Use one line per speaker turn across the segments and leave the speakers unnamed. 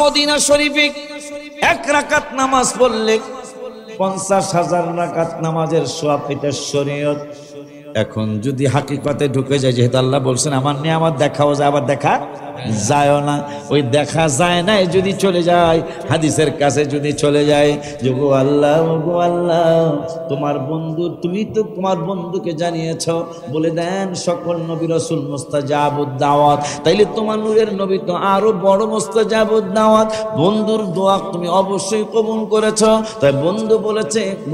Medina শরীফে এক রাকাত নামাজ পড়লে 50,000 রাকাত নামাজের সওয়াব, এটা শরীয়ত। এখন যদি হাকিকতে ঢুকে যায়, যেহেতু আল্লাহ বলছেন আমার নিয়ামত দেখাও যায়, আবার দেখা যায় না, ওই দেখা যায় না যদি চলে যায় হাদিসের কাছে, যদি চলে যায় যে গো আল্লাহ, গো আল্লাহ, তোমার বন্ধু, তুমি তো তোমার বন্ধুকে জানিয়েছ, বলে দেন সকল নবী রাসূল মুস্তাজাবুদ দাওয়াত, তাইলে তোমার নূরের নবী তো আরো বড় মুস্তাজাবুদ দাওয়াত। বন্ধুর দোয়া তুমি অবশ্যই কবুল করেছ। তাই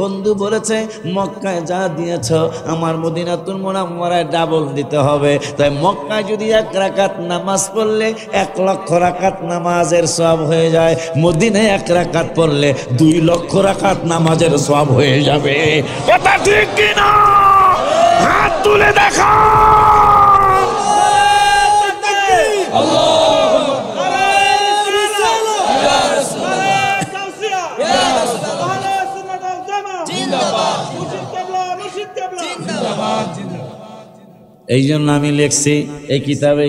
বন্ধু বলেছে মক্কায় যা দিয়েছ আমার মদিনাতুল মুনাওয়ারায় ডাবল দিতে হবে। তাই মক্কায় যদি 1 রাকাত নামাজ পড়লে 1 লক্ষ রাকাত নামাজের সওয়াব হয়ে যায়, মদিনায় 1 রাকাত পড়লে 2 লক্ষ রাকাত নামাজের সওয়াব হয়ে যাবে। কথা ঠিক কিনা? হাত তুলে দেখা। এই জন্য আমি লিখছি এই কিতাবে,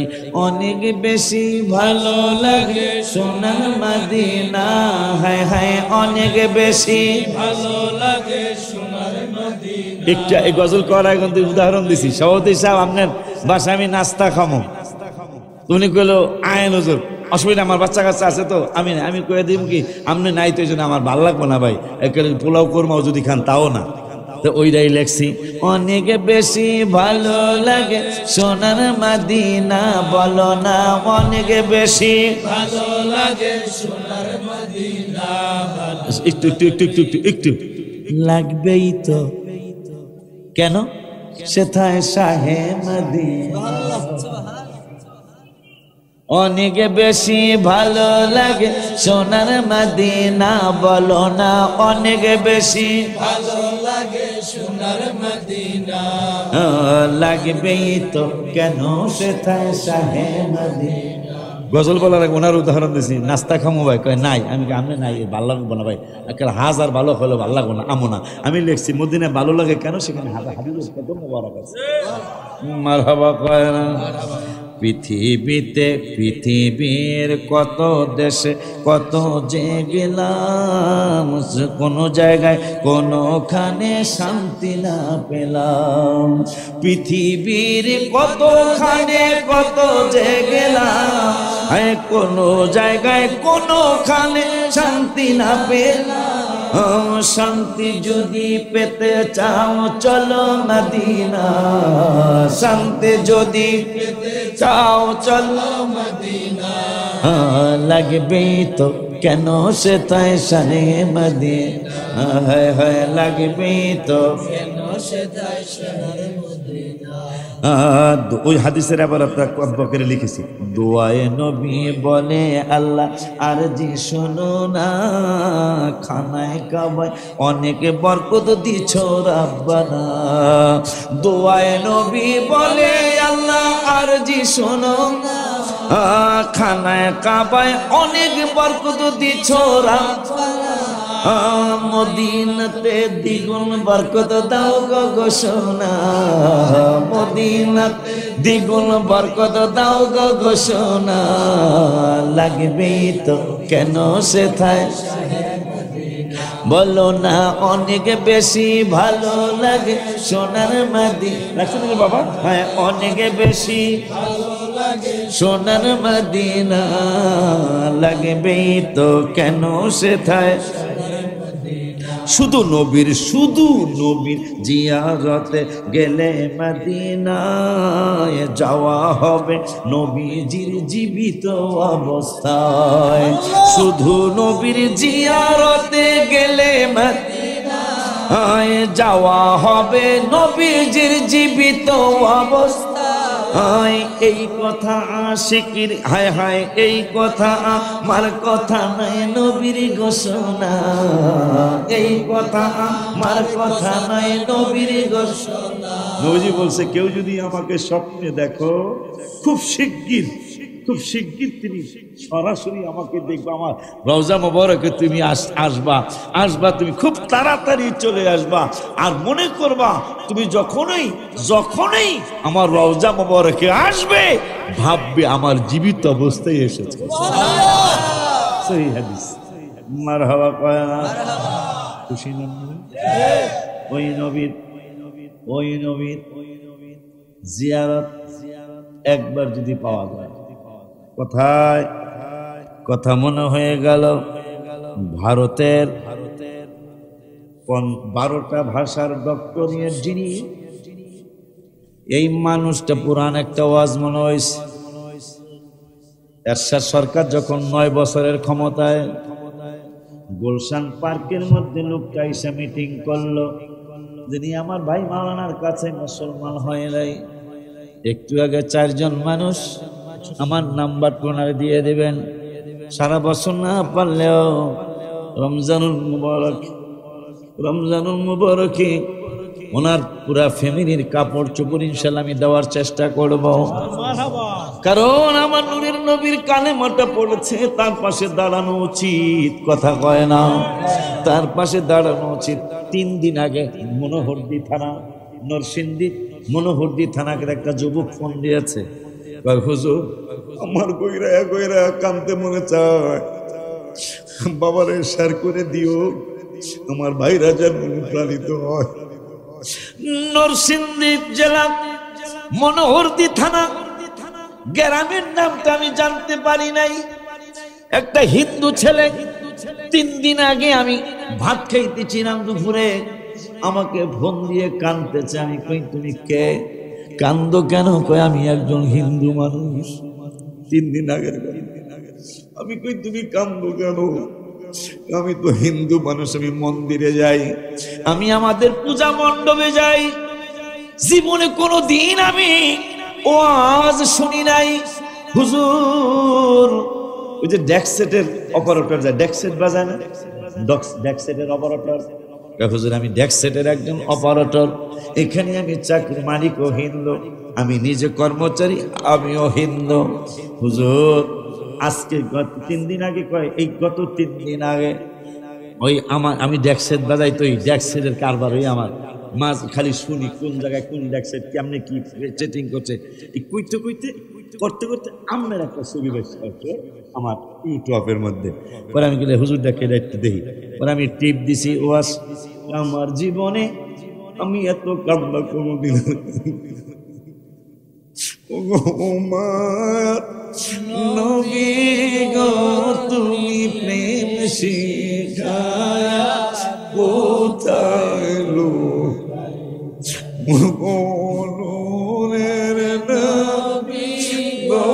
অনেক বেশি ভালো লাগে সোনার মদিনা, হায় হায় অনেক বেশি ভালো লাগে সোনার মদিনা। একটা এই গজল করার কিন্তু উদাহরণ দিছি, সভাপতি সাহেব আপনার বাসা আমি নাস্তা খামো, উনি কইলো আয় নজর, অসুবিধা আমার বাচ্চা কাচ্চা আছে তো আমি কয়ে দিব কি আপনি নাই, তো এই জন্য আমার ভালো লাগবো না ভাই, পোলাও কোরমাও যদি খান তাও না। তো ওইটাই লেখছি, অনেক বেশি ভালো লাগে সোনার মদিনা, বলো না অনেক বেশি ভালো লাগে সোনার মদিনা। একটু একটু একটু একটু একটু একটু লাগবেই তো, কেন? সেথায় শাহে মদিনা। অনেক বেশি ভালো লাগে সোনার মদিনা, বলো না অনেক বেশি ভালো লাগে সোনার মদিনা। লাগবেই তো, কেন? সেথায় শাহে মদিনা। গজল বলার ওনার উদাহরণ দিয়েছি, নাস্তা খামো ভাই, কয় নাই, আমি আপনি নাই ভালো লাগবো না ভাই, একটা হাজার ভালো হলো ভালো লাগবো না, আমো না। আমি লিখছি মদিনায় ভালো লাগে কেন? সেখানে হাবিবুর কদম মোবারক আছে। মারহাবা কয় না? পৃথিবীর কত দেশে কত যে গেলাম, কোন জায়গায় কোনখানে শান্তি না পেলাম। পৃথিবীর কতখানে কত যে গেলাম, কোন জায়গায় কোনখানে শান্তি না পেলাম। শান্তি যদি পেতে চাও চলো মদিনা, শান্তি যদি পেতে চাও চলো মদিনা। লাগবেই তো, কেন? সেথায় শাহে মদিনা, হায় হায় লাগবেই তো, কেন? সেথায় শাহে মদিনা। ওই হাদিসের আবার আপনার করে লিখেছি, দোয়ায়ে নবী বলে আল্লাহ আরজি শোনো না, খানায় কাবায় অনেক বরকত দিছ রাব্বানা। দোয়ায়ে নবী বলে আল্লাহ আরজি শোনো না, খানায় কাবায় অনেক বরকত দিছ রাব্বানা। মদিনাতে দ্বিগুণ বরকত দাও গো সোনা, মদিনাতে দ্বিগুণ বরকত দাও গো সোনা। লাগবেই তো, কেন? সেথায় বলো না অনেক বেশি ভালো লাগে সোনার মদিনা। বাবা হ্যাঁ, অনেক বেশি ভালো লাগে সোনার মদিনা। লাগবেই তো, কেন? সেথায় শুধু নবীর জিয়ারতে গেলে মদিনায় যাওয়া হবে নবীজির জীবিত অবস্থায়। শুধু নবীর জিয়ারতে গেলে মদিনায় যাওয়া হবে নবীজির জীবিত অবস্থায়। এই কথা আশিকির, হায় হায় এই কথা আমার কথা নাই নবীর ঘোষণা, এই কথা আমার কথা নাই নবীর ঘোষণা। নবীজি বলছে কেউ যদি আমাকে স্বপ্নে দেখো, খুব শিগগির তিনি সরাসরি আমাকে দেখবা, আমার রওজা মোবারকে তুমি আসবা, তুমি খুব তাড়াতাড়ি চলে আসবা। আর মনে করবা তুমি যখনই আমার রওজা মোবারকে আসবে, ভাববে আমার জীবিত অবস্থায় এসেছে। সহিহ হাদিস। মারহাবা কয় না? খুশি না? ওই নবীর জিয়ারত একবার যদি পাওয়া যায়, কোথায়? কথা মনে হয়ে গেল ভারতের 12টা ভাষার ডক্টরিয়েট যিনি, এই মানুষটা পুরান একটা ওয়াজ মনে হয়েছে। এরশাদ সরকার যখন 9 বছরের ক্ষমতায়, গুলশান পার্কের মধ্যে লোকটা এসে মিটিং করলো, যিনি আমার ভাই মাওলানার কাছে মুসলমান হয় নাই। একটু আগে 4 জন মানুষ আমার নাম্বার ওনারে দিয়ে দিবেন, সারা বছর না পারলেও রমজানুল মুবারকে ওনার পুরা ফ্যামিলির কাপড় চোপড় ইনশাআল্লাহ আমি দেওয়ার চেষ্টা করব। কারণ আমার নূরের নবীর কালেমাটা পড়েছে, তার পাশে দাঁড়ানো উচিত। কথা কয় না? তার পাশে দাঁড়ানো উচিত। 3 দিন আগে মনোহরদী থানা, নরসিংদী মনোহরদী থানাকে একটা যুবক ফোন দিয়েছে, হুজুর আমার কইরা কানতে মনে চায়, বাবারে শেয়ার করে দিও, আমার ভাইরা যেন অনুপ্রাণিত হয়। নরসিংদী জেলা মনোহরদী থানা, গ্রামের নামটা আমি জানতে পারি নাই। একটা হিন্দু ছেলে 3 দিন আগে আমি ভাত খাইতেছিলাম দুপুরে, আমাকে ফোন দিয়ে কাঁদতেছে। আমি কই তুমি কে? কান্দো কেন? কই আমি একজন হিন্দু মানুষ। 3 দিন আগের কথা। আমি কই তুমি কান্দো কেন? আমি তো হিন্দু মানুষ, আমি মন্দিরে যাই, আমি আমাদের পূজা মণ্ডপে যাই, জীবনে কোনো দিন আমি ওয়াজ শুনি নাই। হুজুর ওই যে ডেক্সেটের অপারেটর যায়, ডেক্সেট বাজায় না, ডেক্সেটের অপারেটর। হুজুর আমি ডেক্সেটের একজন অপারেটর, এখানে আমি চাকরি, মালিকও হিন্দু, আমি নিজে কর্মচারী, আমিও হিন্দু। হুজুর আজকে গত 3 দিন আগে, কয় এই গত 3 দিন আগে ওই আমি ডেক্সেট বাজাই, তো এই ডেক্সেটের কারবার ওই আমার মাঝ খালি শুনি কোন জায়গায় কোন ডেক্সেট কেমনে কি চেটিং করছে। কইতে করতে আমের একটা ছবি বেশ করছে আমার ইউটিউবের মধ্যে। পরে আমি বলি হুজুর দেখে একটু দেখি। পরে আমি টিপ দিছি, ওয়াস আমার জীবনে আমি এত কান্না কোনোদিন নবী গো তুমি প্রেম শিখায়া কোথায় লোক নূরের নবী গো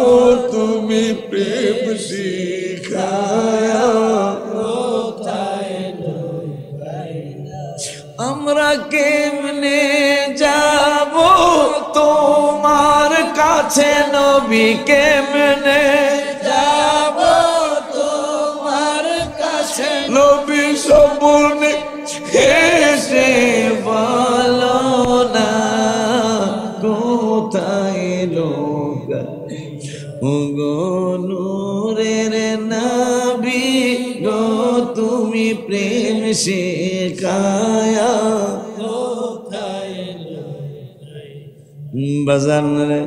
তুমি প্রেম শিখায়া কোথায় লোক, আমরা কেমনে যাব তোমার কাছে নবী, কেমনে যাব তোমার কাছে নবী, সবনে এসে বলো না কোথায় লোক গো নূরের নবী গো তুমি প্রেম শিখায়া বাজান রে।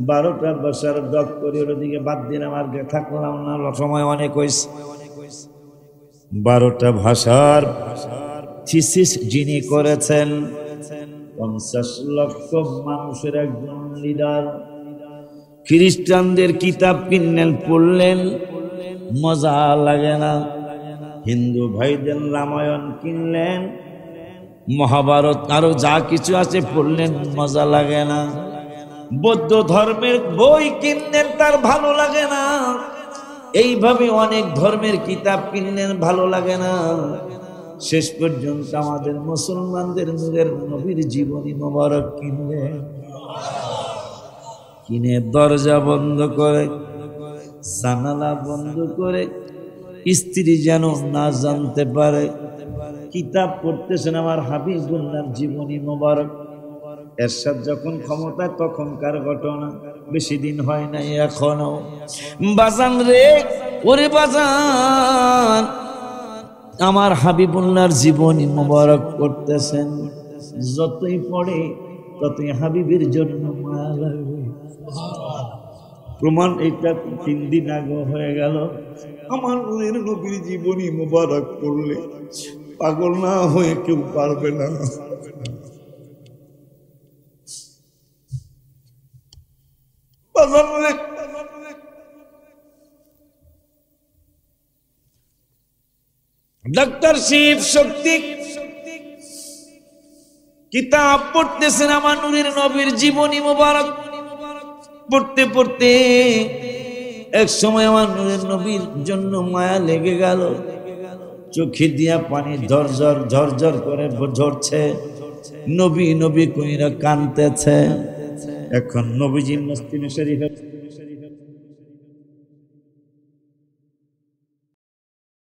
12টা বছর ডক্টরের ওদিকে বাদ দিন, আমার থাকলাম না, সময় অনেক হয়েছে। 12টা ভাষার থিসিস যিনি করেছেন, 50 লক্ষ মানুষের একজন লিডার। খ্রিস্টানদের কিতাব কিনলেন, পড়লেন, মজা লাগে না। হিন্দু ভাইদের রামায়ণ কিনলেন, মহাভারত আরো যা কিছু আছে পড়লেন, মজা লাগে না। বৌদ্ধ ধর্মের বই কিনলেন, তার ভালো লাগে না। এইভাবে অনেক ধর্মের কিতাব কিনলেন, ভালো লাগে না। শেষ পর্যন্ত আমাদের মুসলমানদের নূরের নবীর জীবনী মোবারক কিনলেন, কিনে দরজা বন্ধ করে, জানালা বন্ধ করে, স্ত্রী যেন না জানতে পারে কিতাব পড়তেছেন আমার হাবিবুল্লাহর জীবনী মোবারক। এরশাদ যখন ক্ষমতায় তখনকার ঘটনা, বেশি দিন হয় নাই এখনো। বাজান রে, ওরে বাজান, আমার হাবিবুল্লাহর জীবনী মোবারক পড়তেছেন, যতই পড়ে ততই হাবিবের জন্য মায়া লাগবে। প্রমাণ এটা 3 দিন আগে হয়ে গেল। আমার নূরের নবীর জীবনী মুবারক পড়লে পাগল না হয়ে কেউ পারবে না। ডাক্তার শিব শক্তি কিতাব পড়তেছেন আমার নূরের নবীর জীবনী মুবারক। পড়তে পড়তে এক সময় আমার নূরের নবীর জন্য মায়া লেগে গেল, চোখে দিয়া পানি ঝরঝর ঝরঝর করে ঝরছে, নবী নবী কইরা কাঁদতেছে। এখন নবীজি মসজিদে শরীফে